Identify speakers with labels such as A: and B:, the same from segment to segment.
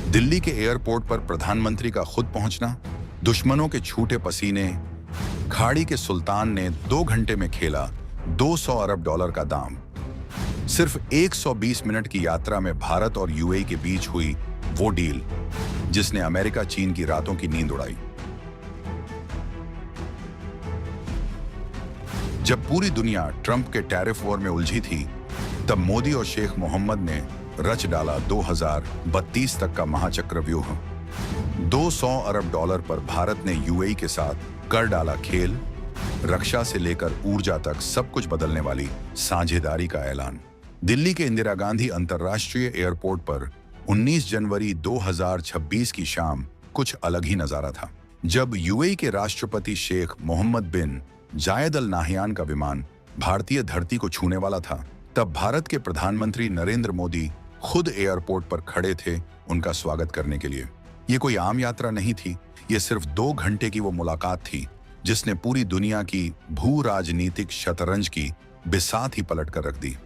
A: दिल्ली के एयरपोर्ट पर प्रधानमंत्री का खुद पहुंचना, दुश्मनों के छूटे पसीने, खाड़ी के सुल्तान ने 2 घंटे में खेला $200 अरब का दाम। सिर्फ 120 मिनट की यात्रा में भारत और यूएई के बीच हुई वो डील जिसने अमेरिका चीन की रातों की नींद उड़ाई। जब पूरी दुनिया ट्रंप के टैरिफ वॉर में उलझी थी, तब मोदी और शेख मोहम्मद ने रच डाला 2032 तक का महाचक्रव्यूह। $200 अरब पर भारत ने यूएई के साथ कर डाला खेल, रक्षा से लेकर ऊर्जा तक सब कुछ बदलने वाली साझेदारी का ऐलान। दिल्ली के इंदिरा गांधी अंतर्राष्ट्रीय एयरपोर्ट पर 19 जनवरी 2026 की शाम कुछ अलग ही नजारा था। जब यूएई के राष्ट्रपति शेख मोहम्मद बिन जायद अल नाहयान का विमान भारतीय धरती को छूने वाला था, तब भारत के प्रधानमंत्री नरेंद्र मोदी खुद एयरपोर्ट पर खड़े थे उनका स्वागत करने के लिए। ये कोई आम यात्रा नहीं थी, ये सिर्फ 2 घंटे की वो मुलाकात थी जिसने पूरी दुनिया की भू राजनीतिक शतरंज की बिसात ही पलट कर रख दी।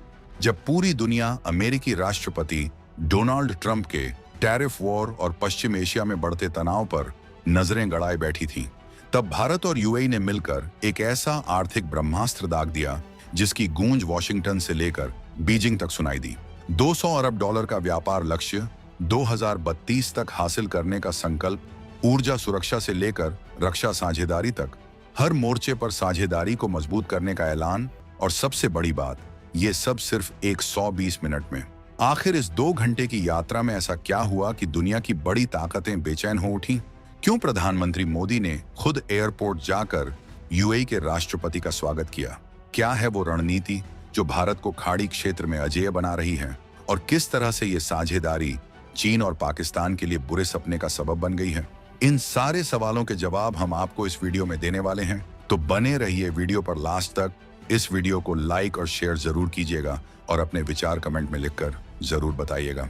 A: जब पूरी दुनिया अमेरिकी राष्ट्रपति डोनाल्ड ट्रंप के टैरिफ वॉर और पश्चिम एशिया में बढ़ते तनाव पर नजरें गड़ाए बैठी थी, तब भारत और यूएई ने मिलकर एक ऐसा आर्थिक ब्रह्मास्त्र दाग दिया जिसकी गूंज वॉशिंगटन से लेकर बीजिंग तक सुनाई दी। $200 अरब का व्यापार लक्ष्य, 2032 तक हासिल करने का संकल्प, ऊर्जा सुरक्षा से लेकर रक्षा साझेदारी तक, हर मोर्चे पर साझेदारी को मजबूत करने का ऐलान, और सबसे बड़ी बात, ये सब सिर्फ 120 मिनट में। आखिर इस 2 घंटे की यात्रा में ऐसा क्या हुआ कि दुनिया की बड़ी ताकतें बेचैन हो उठी? क्यों प्रधानमंत्री मोदी ने खुद एयरपोर्ट जाकर यूएई के राष्ट्रपति का स्वागत किया? क्या है वो रणनीति जो भारत को खाड़ी क्षेत्र में अजेय बना रही है, और किस तरह से ये साझेदारी चीन और पाकिस्तान के लिए बुरे सपने का सबब बन गई है? इन सारे सवालों के जवाब हम आपको इस वीडियो में देने वाले हैं, तो बने रहिए वीडियो पर लास्ट तक। इस वीडियो को लाइक और शेयर जरूर कीजिएगा और अपने विचार कमेंट में लिखकर जरूर बताइएगा।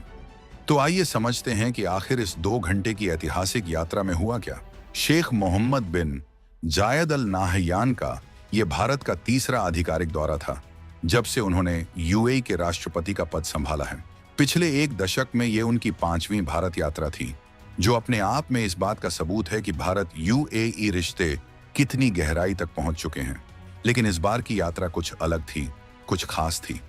A: तो आइए समझते हैं कि आखिर इस 2 घंटे की ऐतिहासिक यात्रा में हुआ क्या। शेख मोहम्मद बिन जायद अल नाहयान का यह भारत का तीसरा आधिकारिक दौरा था जब से उन्होंने यूएई के राष्ट्रपति का पद संभाला है। पिछले 1 दशक में ये उनकी 5वीं भारत यात्रा थी, जो अपने आप में इस बात का सबूत है कि भारत यूएई रिश्ते कितनी गहराई तक पहुंच चुके हैं। लेकिन इस बार की यात्रा कुछ अलग थी, कुछ खास थी।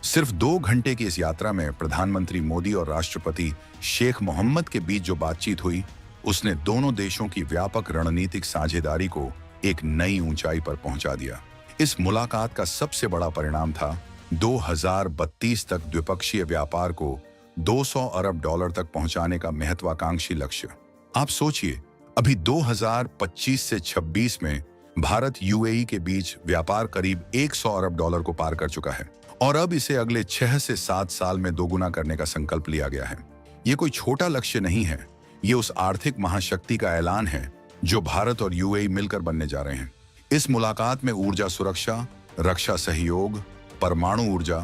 A: सिर्फ 2 घंटे की इस यात्रा में प्रधानमंत्री मोदी और राष्ट्रपति शेख मोहम्मद के बीच जो बातचीत हुई, उसने दोनों देशों की व्यापक रणनीतिक साझेदारी को एक नई ऊंचाई पर पहुंचा दिया। इस मुलाकात का सबसे बड़ा परिणाम था 2032 तक द्विपक्षीय व्यापार को $200 अरब तक पहुंचाने का महत्वाकांक्षी लक्ष्य। आप सोचिए, अभी 2025 से 26 में भारत यूएई के बीच व्यापार करीब $100 अरब को पार कर चुका है, और अब इसे अगले 6 से 7 साल में दोगुना करने का संकल्प लिया गया है। ये कोई छोटा लक्ष्य नहीं है, ये उस आर्थिक महाशक्ति का ऐलान है जो भारत और यूएई मिलकर बनने जा रहे हैं। इस मुलाकात में ऊर्जा सुरक्षा, रक्षा सहयोग, परमाणु ऊर्जा,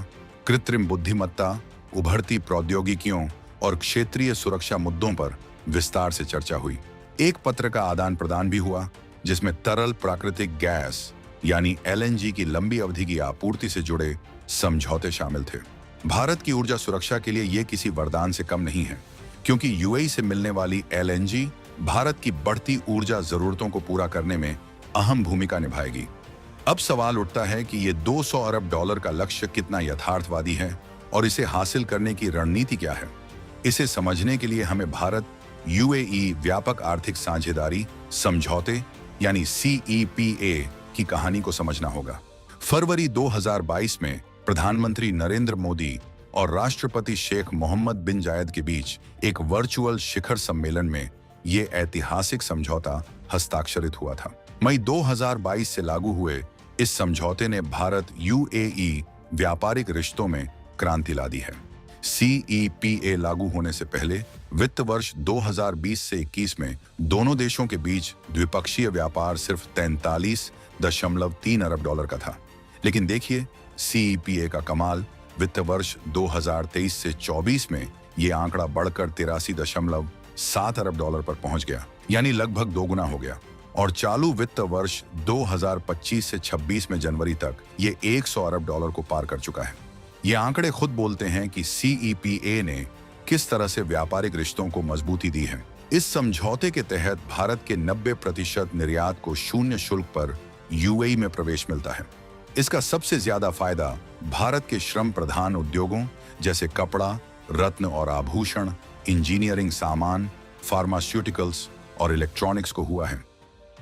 A: कृत्रिम बुद्धिमत्ता, उभरती प्रौद्योगिकियों और क्षेत्रीय सुरक्षा मुद्दों पर विस्तार से चर्चा हुई। एक पत्र का आदान प्रदान भी हुआ जिसमें तरल प्राकृतिक गैस यानी एलएनजी की लंबी अवधि की आपूर्ति से जुड़े समझौते शामिल थे। भारत की ऊर्जा सुरक्षा के लिए यह किसी वरदान से कम नहीं है, क्योंकि यूएई से मिलने वाली एलएनजी भारत की बढ़ती ऊर्जा जरूरतों को पूरा करने में अहम भूमिका निभाएगी। अब सवाल उठता है कि ये $200 अरब का लक्ष्य कितना यथार्थवादी है और इसे हासिल करने की रणनीति क्या है। इसे समझने के लिए हमें भारत यूएई व्यापक आर्थिक साझेदारी समझौते यानी CEPA की कहानी को समझना होगा। फरवरी 2022 में प्रधानमंत्री नरेंद्र मोदी और राष्ट्रपति शेख मोहम्मद बिन जायद के बीच एक वर्चुअल शिखर सम्मेलन में ये ऐतिहासिक समझौता हस्ताक्षरित हुआ था। मई 2022 से लागू हुए इस समझौते ने भारत यूएई व्यापारिक रिश्तों में क्रांति ला दी है। CEPA लागू होने से पहले वित्त वर्ष 2020 से 21 में दोनों देशों के बीच द्विपक्षीय व्यापार सिर्फ $43.3 अरब का था। लेकिन देखिए CEPA का कमाल, वित्त वर्ष 2023 से 24 में ये आंकड़ा बढ़कर $83.7 अरब पर पहुंच गया, यानी लगभग दोगुना हो गया। और चालू वित्त वर्ष 2025 से 26 में जनवरी तक ये $100 अरब को पार कर चुका है। ये आंकड़े खुद बोलते हैं कि CEPA ने किस तरह से व्यापारिक रिश्तों को मजबूती दी है। इस समझौते के तहत भारत के 90% निर्यात को शून्य शुल्क पर यूएई में प्रवेश मिलता है। इसका सबसे ज्यादा फायदा भारत के श्रम प्रधान उद्योगों जैसे कपड़ा, रत्न और आभूषण, इंजीनियरिंग सामान, फार्मास्यूटिकल्स और इलेक्ट्रॉनिक्स को हुआ है।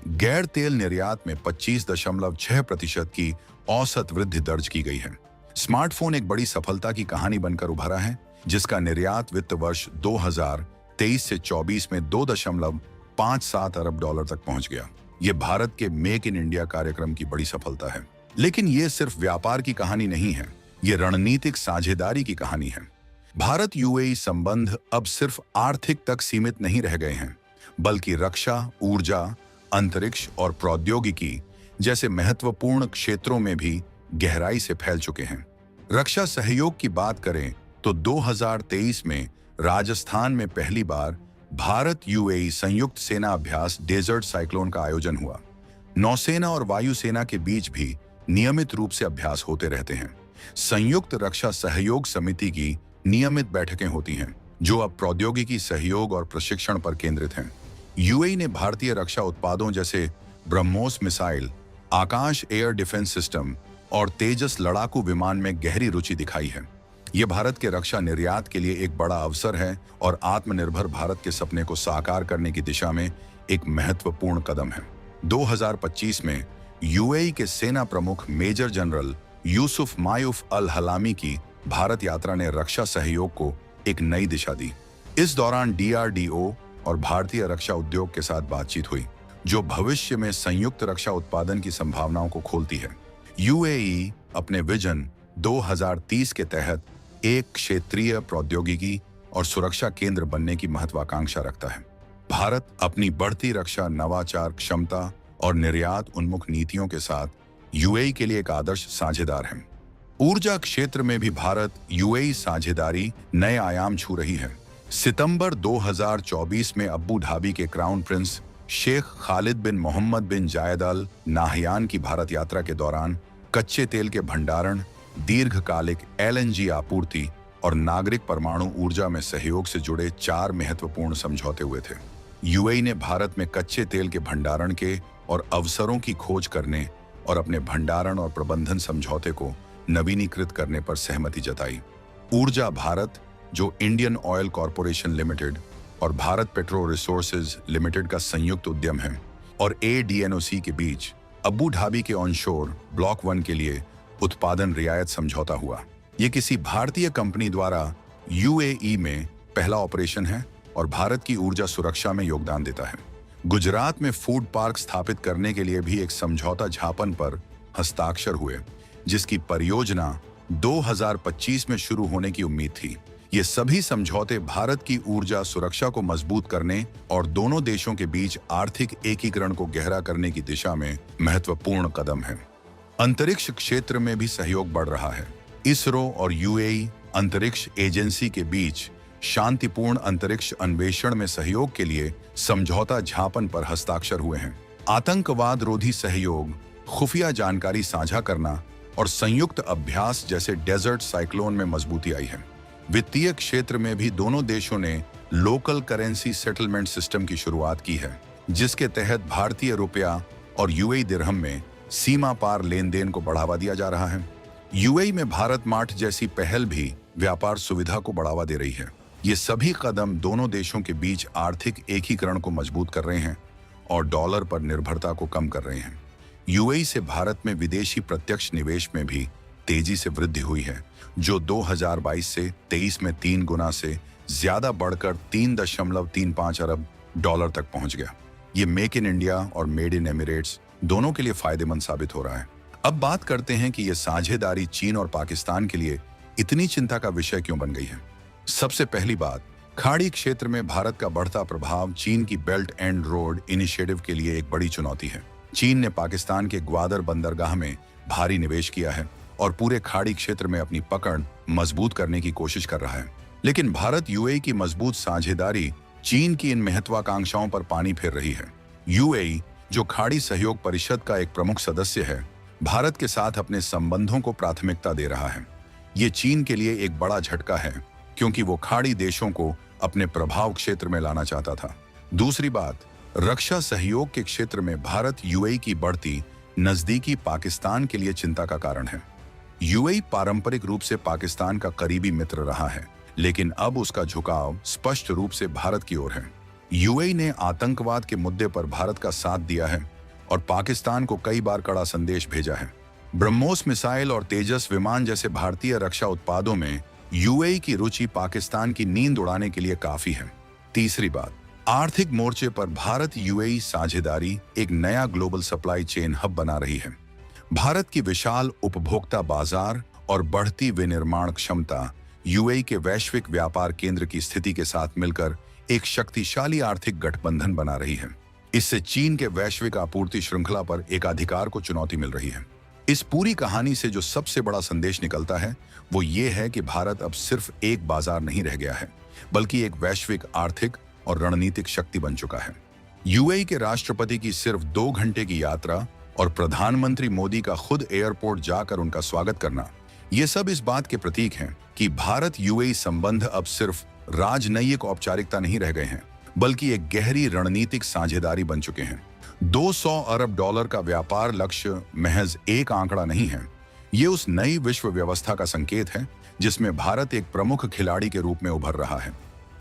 A: गैर तेल निर्यात में 25.6% की औसत वृद्धि दर्ज की गई है। स्मार्टफोन एक बड़ी सफलता की कहानी बनकर उभरा है, जिसका निर्यात वित्त वर्ष 2023 से 24 में $2.57 अरब तक पहुंच गया। ये भारत के मेक इन इंडिया कार्यक्रम की बड़ी सफलता है। लेकिन ये सिर्फ व्यापार की कहानी नहीं है, ये रणनीतिक साझेदारी की कहानी है। भारत यूएई संबंध अब सिर्फ आर्थिक तक सीमित नहीं रह गए हैं, बल्कि रक्षा, ऊर्जा, अंतरिक्ष और प्रौद्योगिकी जैसे महत्वपूर्ण क्षेत्रों में भी गहराई से फैल चुके हैं। रक्षा सहयोग की बात करें तो 2023 में राजस्थान में पहली बार भारत यूएई संयुक्त सेना अभ्यास डेजर्ट साइक्लोन का आयोजन हुआ। नौसेना और वायुसेना के बीच भी नियमित रूप से अभ्यास होते रहते हैं। संयुक्त रक्षा सहयोग समिति की नियमित बैठकें होती हैं, जो अब प्रौद्योगिकी सहयोग और प्रशिक्षण पर केंद्रित हैं। यूएई ने भारतीय रक्षा उत्पादों जैसे ब्रह्मोस मिसाइल, आकाश एयर डिफेंस सिस्टम और तेजस लड़ाकू विमान में गहरी रुचि दिखाई है। यह भारत के रक्षा निर्यात के लिए एक बड़ा अवसर है और आत्मनिर्भर भारत के सपने को साकार करने की दिशा में एक महत्वपूर्ण कदम है। 2025 में यूएई के सेना प्रमुख मेजर जनरल यूसुफ मायूफ अल हलामी की भारत यात्रा ने रक्षा सहयोग को एक नई दिशा दी। इस दौरान डीआरडीओ और भारतीय रक्षा उद्योग के साथ बातचीत हुई, जो भविष्य में संयुक्त रक्षा उत्पादन की संभावनाओं को खोलती है। यूएई अपने विजन 2030 के तहत एक क्षेत्रीय प्रौद्योगिकी और सुरक्षा केंद्र बनने की महत्वाकांक्षा रखता है। भारत अपनी बढ़ती रक्षा, नवाचार क्षमता और निर्यात उन्मुख नीतियों के साथ यूएई के लिए एक आदर्श साझेदार है। ऊर्जा क्षेत्र में भी भारत यूएई साझेदारी नए आयाम छू रही है। सितंबर 2024 में अबू धाबी के क्राउन प्रिंस शेख खालिद बिन मोहम्मद बिन जायद अल नाहयान की भारत यात्रा के दौरान कच्चे तेल के भंडारण, दीर्घकालिक एलएनजी आपूर्ति और नागरिक परमाणु ऊर्जा में सहयोग से जुड़े 4 महत्वपूर्ण समझौते हुए थे। यूएई ने भारत में कच्चे तेल के भंडारण के और अवसरों की खोज करने और अपने भंडारण और प्रबंधन समझौते को नवीनीकृत करने पर सहमति जताई। ऊर्जा भारत, जो इंडियन ऑयल कॉरपोरेशन लिमिटेड और भारत पेट्रो रिसोर्सेज लिमिटेड का संयुक्त उद्यम है, और एडीएनओसी के बीच अबू धाबी के ऑनशोर ब्लॉक 1 के लिए उत्पादन रियायत समझौता हुआ। ये किसी भारतीय कंपनी द्वारा यूएई में पहला ऑपरेशन है और भारत की ऊर्जा सुरक्षा में योगदान देता है। गुजरात में फूड पार्क स्थापित करने के लिए भी एक समझौता ज्ञापन पर हस्ताक्षर हुए, जिसकी परियोजना 2025 में शुरू होने की उम्मीद थी। ये सभी समझौते भारत की ऊर्जा सुरक्षा को मजबूत करने और दोनों देशों के बीच आर्थिक एकीकरण को गहरा करने की दिशा में महत्वपूर्ण कदम है। अंतरिक्ष क्षेत्र में भी सहयोग बढ़ रहा है। इसरो और यूएई अंतरिक्ष एजेंसी के बीच शांतिपूर्ण अंतरिक्ष अन्वेषण में सहयोग के लिए समझौता ज्ञापन पर हस्ताक्षर हुए हैं। आतंकवाद रोधी सहयोग, खुफिया जानकारी साझा करना और संयुक्त अभ्यास जैसे डेजर्ट साइक्लोन में मजबूती आई है। वित्तीय क्षेत्र में भी दोनों देशों ने लोकल करेंसी सेटलमेंट सिस्टम की शुरुआत की है, जिसके तहत भारतीय रुपया और यूएई दिरहम में सीमा पार लेन देन को बढ़ावा दिया जा रहा है। यूएई में भारत मार्ट जैसी पहल भी व्यापार सुविधा को बढ़ावा दे रही है। ये सभी कदम दोनों देशों के बीच आर्थिक एकीकरण को मजबूत कर रहे हैं और डॉलर पर निर्भरता को कम कर रहे हैं। यूएई से भारत में विदेशी प्रत्यक्ष निवेश में भी तेजी से वृद्धि हुई है, जो 2022 से 23 में 3 गुना से ज्यादा बढ़कर $3.35 अरब तक पहुंच गया। ये मेक इन इंडिया और मेड इन एमिरेट्स दोनों के लिए फायदेमंद साबित हो रहा है। अब बात करते हैं कि यह साझेदारी चीन और पाकिस्तान के लिए इतनी चिंता का विषय क्यों बन गई है। सबसे पहली बात, खाड़ी क्षेत्र में भारत का बढ़ता प्रभाव चीन की बेल्ट एंड रोड इनिशिएटिव के लिए एक बड़ी चुनौती है। चीन ने पाकिस्तान के ग्वादर बंदरगाह में भारी निवेश किया है और पूरे खाड़ी क्षेत्र में अपनी पकड़ मजबूत करने की कोशिश कर रहा है। लेकिन भारत यूएई की मजबूत साझेदारी चीन की इन महत्वाकांक्षाओं पर पानी फेर रही है। यूएई, जो खाड़ी सहयोग परिषद का एक प्रमुख सदस्य है, भारत के साथ अपने संबंधों को प्राथमिकता दे रहा है। ये चीन के लिए एक बड़ा झटका है, क्योंकि वो खाड़ी देशों को अपने प्रभाव क्षेत्र में लाना चाहता था। दूसरी बात, रक्षा सहयोग के क्षेत्र में भारत यूएई की बढ़ती नजदीकी पाकिस्तान के लिए चिंता का कारण है। यूएई पारंपरिक रूप से पाकिस्तान का करीबी मित्र रहा है, लेकिन अब उसका झुकाव स्पष्ट रूप से भारत की ओर है। यूएई ने आतंकवाद के मुद्दे पर भारत का साथ दिया है और पाकिस्तान को कई बार कड़ा संदेश भेजा है। ब्रह्मोस मिसाइल और तेजस विमान जैसे भारतीय रक्षा उत्पादों में यूएई की रुचि पाकिस्तान की नींद उड़ाने के लिए काफी है। तीसरी बात, आर्थिक मोर्चे पर भारत यूएई साझेदारी एक नया ग्लोबल सप्लाई चेन हब बना रही है। भारत की विशाल उपभोक्ता बाजार और बढ़ती विनिर्माण क्षमता यूएई के वैश्विक व्यापार केंद्र की स्थिति के साथ मिलकर एक शक्तिशाली आर्थिक गठबंधन बना रही है। इससे चीन के वैश्विक आपूर्ति श्रृंखला पर एकाधिकार को चुनौती मिल रही है। इस पूरी कहानी से जो सबसे बड़ा संदेश निकलता है वो ये है कि भारत अब सिर्फ एक बाजार नहीं रह गया है, बल्कि एक वैश्विक आर्थिक और रणनीतिक शक्ति बन चुका है। यूएई के राष्ट्रपति की सिर्फ 2 घंटे की यात्रा और प्रधानमंत्री मोदी का खुद एयरपोर्ट जाकर उनका स्वागत करना, ये सब इस बात के प्रतीक हैं कि भारत यूएई संबंध अब सिर्फ राजनयिक औपचारिकता नहीं रह गए हैं, बल्कि एक गहरी रणनीतिक साझेदारी बन चुके हैं। 200 अरब डॉलर का व्यापार लक्ष्य महज एक आंकड़ा नहीं है, ये उस नई विश्व व्यवस्था का संकेत है जिसमें भारत एक प्रमुख खिलाड़ी के रूप में उभर रहा है।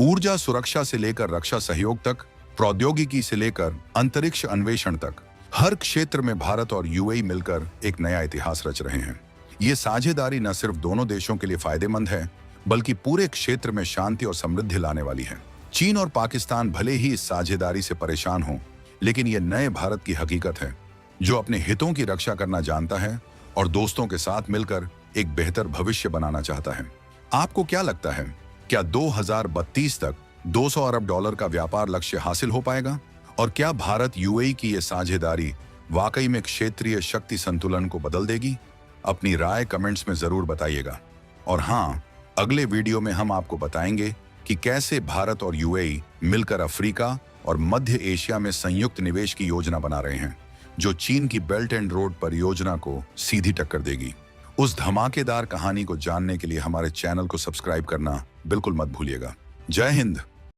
A: ऊर्जा सुरक्षा से लेकर रक्षा सहयोग तक, प्रौद्योगिकी से लेकर अंतरिक्ष अन्वेषण तक, हर क्षेत्र में भारत और यूएई मिलकर एक नया इतिहास रच रहे हैं। ये साझेदारी न सिर्फ दोनों देशों के लिए फायदेमंद है, बल्कि पूरे क्षेत्र में शांति और समृद्धि लाने वाली है। चीन और पाकिस्तान भले ही इस साझेदारी से परेशान हों, लेकिन ये नए भारत की हकीकत है जो अपने हितों की रक्षा करना जानता है और दोस्तों के साथ मिलकर एक बेहतर भविष्य बनाना चाहता है। आपको क्या लगता है, क्या 2032 तक 200 अरब डॉलर का व्यापार लक्ष्य हासिल हो पाएगा? और क्या भारत यूएई की ये साझेदारी वाकई में क्षेत्रीय शक्ति संतुलन को बदल देगी? अपनी राय कमेंट्स में जरूर बताइएगा। और हाँ, अगले वीडियो में हम आपको बताएंगे कि कैसे भारत और यूएई मिलकर अफ्रीका और मध्य एशिया में संयुक्त निवेश की योजना बना रहे हैं, जो चीन की बेल्ट एंड रोड परियोजना को सीधी टक्कर देगी। उस धमाकेदार कहानी को जानने के लिए हमारे चैनल को सब्सक्राइब करना बिल्कुल मत भूलिएगा। जय हिंद।